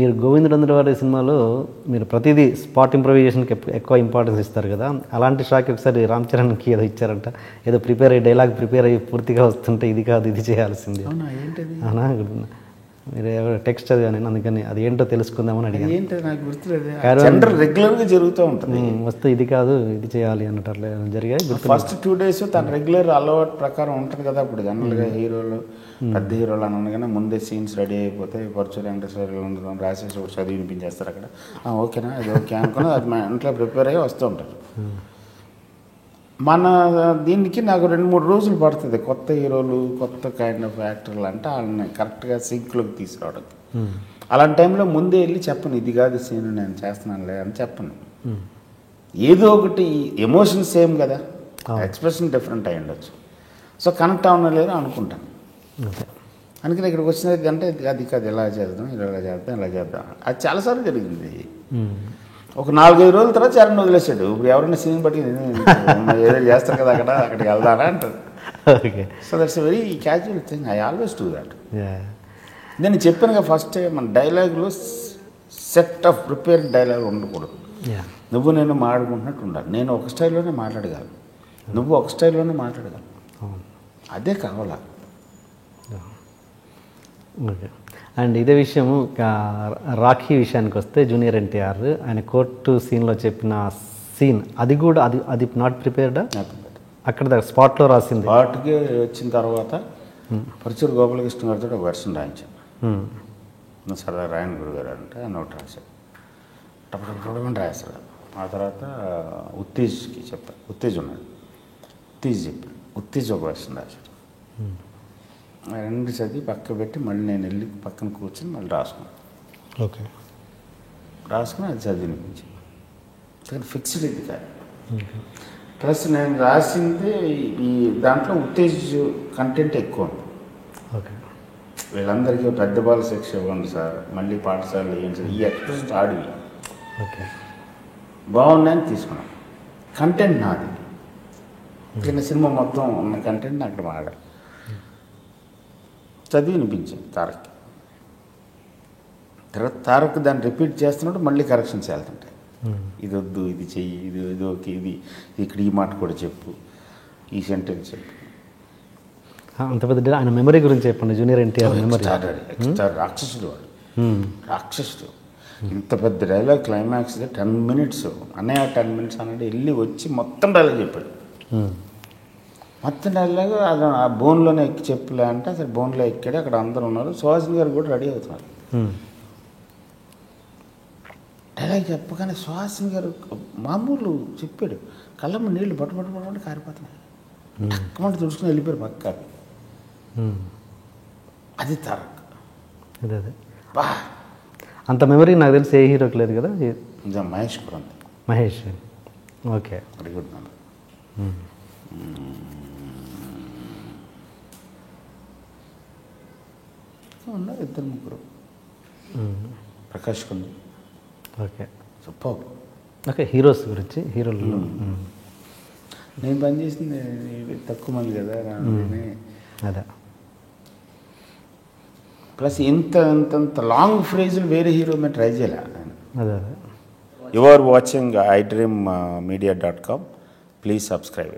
మీరు గోవిందనందరి వారి సినిమాలో మీరు ప్రతిదీ స్పాట్ ఇంప్రవైజేషన్కి ఎక్కువ ఇంపార్టెన్స్ ఇస్తారు కదా, అలాంటి షాక్ ఒకసారి రామ్ చరణ్కి ఏదో ఇచ్చారంట, ఏదో ప్రిపేర్ అయ్యి డైలాగ్ ప్రిపేర్ అయ్యి పూర్తిగా వస్తుంటే ఇది కాదు ఇది చేయాల్సింది. అవునా? మీరు ఎవరు టెక్స్ట్ చదివాను నేను, అందుకని అది ఏంటో తెలుసుకుందామని అడిగాను. రెగ్యులర్గా జరుగుతూ ఉంటుంది, వస్తే ఇది కాదు ఇది చేయాలి అన్నట్టు అట్లా జరిగాయి. ఫస్ట్ 2 days తన రెగ్యులర్ అలవాటు ప్రకారం ఉంటుంది కదా. ఇప్పుడు జనరల్గా హీరోలు పెద్ద హీరోలు అని ఉండగానే ముందే సీన్స్ రెడీ అయిపోతే పరచూరు వెంకటేశ్వర రాసేసి ఒకటి చదివి వినిపించేస్తారు అక్కడ. ఓకేనా ఇది ఓకే అనుకుని అది మా ఇంట్లో ప్రిపేర్ అయ్యి వస్తూ ఉంటారు. మన దీనికి నాకు 2-3 రోజులు పడుతుంది కొత్త హీరోలు కొత్త కైండ్ ఆఫ్ యాక్టర్లు అంటే వాళ్ళని కరెక్ట్గా సింక్లోకి తీసుకురావడానికి. అలాంటి టైంలో ముందే వెళ్ళి చెప్పను ఇది కాదు సీన్ నేను చేస్తున్నానులే అని చెప్పను. ఏదో ఒకటి ఎమోషన్ సేమ్ కదా, ఎక్స్ప్రెషన్ డిఫరెంట్ అయి ఉండొచ్చు, సో కనెక్ట్ అవ్వలేదు అనుకుంటాను. అందుకని ఇక్కడికి వచ్చినది అంటే అది కాదు ఇలా చేద్దాం ఇలా చేద్దాం ఇలా చేద్దాం, అది చాలాసార్లు జరిగింది. ఒక 4-5 రోజుల తర్వాత చరణ్ వదిలేసాడు. ఇప్పుడు ఎవరైనా సీన్ బట్టి ఏదో చేస్తారు కదా అక్కడికి వెళ్దారా అంటారు. So that's a very casual thing, I always do that. నేను చెప్పాను ఫస్ట్ మన డైలాగ్లో సెట్ ఆఫ్ ప్రిపేర్డ్ డైలాగ్ ఉండకూడదు. నువ్వు నేను మాట్లాడుకుంటున్నట్టు ఉండాలి. నేను ఒక స్టైల్లోనే మాట్లాడగలను, నువ్వు ఒక స్టైల్లోనే మాట్లాడగలను, అదే కావాలా. ఓకే. అండ్ ఇదే విషయము రాఖీ విషయానికి వస్తే జూనియర్ ఎన్టీఆర్ ఆయన కోర్టు సీన్లో చెప్పిన సీన్ అది కూడా అది నాట్ ప్రిపేర్డా? అక్కడ స్పాట్లో రాసింది. స్పాట్కి వచ్చిన తర్వాత పరచూరు గోపాలకృష్ణ గారితో ఒక వెర్షన్ రాయించాను. సరదా రాయన్ గురుగారు అంటే ఆయన ఒకటి రాశాడు, టప్పని రాశారు. ఆ తర్వాత ఉత్తేజ్కి చెప్పాను, ఉత్తేజ్ ఉన్నాడు, ఉత్తేజ్ చెప్పాను, ఉత్తేజ్ ఒక వెర్షన్ రాశాడు. రెండు చదివి పక్క పెట్టి మళ్ళీ నేను వెళ్ళి పక్కన కూర్చొని మళ్ళీ రాసుకున్నాను. ఓకే, రాసుకుని అది చదివినిపించి కానీ ఫిక్స్డ్ ఇది కాదు. ప్లస్ నేను రాసింది ఈ దాంట్లో ఉత్తేజ్ కంటెంట్ ఎక్కువ ఉంది. ఓకే, వీళ్ళందరికీ పెద్ద బాల శిక్ష ఇవ్వండి సార్, మళ్ళీ పాఠశాలలు ఏంటి సార్, ఈ ఎక్స్ప్రెషన్స్ ఆడివి. ఓకే, బాగున్నాయని తీసుకున్నాం. కంటెంట్ నాది, చిన్న సినిమా మొత్తం ఉన్న కంటెంట్ అక్కడ వాడాలి. చదివి వినిపించింది తారక్కి. తర్వాత తారక్ దాన్ని రిపీట్ చేస్తున్నప్పుడు మళ్ళీ కరెక్షన్స్ వెళ్తుంటాయి. ఇది వద్దు, ఇది చెయ్యి, ఇది ఓకే, ఇది ఇక్కడ ఈ మాట కూడా చెప్పు, ఈ సెంటెన్స్ చెప్పు. అంత పెద్ద ఆయన మెమరీ గురించి చెప్పండి. జూనియర్ ఎన్టీఆర్ మెమరీ రాక్షసుడు వాడు, రాక్షసుడు. ఇంత పెద్ద డైలాగ్ క్లైమాక్స్ 10 minutes, అన్నయ్య 10 minutes అన్నట్టు వెళ్ళి వచ్చి మొత్తం డైలాగ్ చెప్పాడు. మొత్తం డైలాగ్ అది ఆ బోన్లోనే ఎక్కి చెప్పలే అంటే అసలు బోన్లో ఎక్కాడు. అక్కడ అందరూ ఉన్నారు, సుహాసిని గారు కూడా రెడీ అవుతున్నారు. డైలాగ్ చెప్పగానే సుహాసిని గారు మామూలు చెప్పాడు, కళ్ళమ్మ నీళ్ళు పట్టు కారిపోతున్నాయి, టక్కమంట తుడుచుకుని వెళ్ళిపోయారు పక్క. అది తారక్. అదే బా అంత మెమరీ నాకు తెలిసి ఏ హీరోకి లేదు కదా. మహేష్ కూడా ఉంది. Mahesh, okay, very good member. ఉన్నారు 2-3 ప్రకాష్ కొంది. Okay, super. ఓకే, హీరోస్ గురించి హీరోలు నేను పనిచేసింది తక్కువ మంది కదా అదే. ప్లస్ ఇంత లాంగ్ ఫ్రేజులు వేరే హీరో మేము ట్రై చేయలే. అదే you are watching iDreammedia.com. Please subscribe.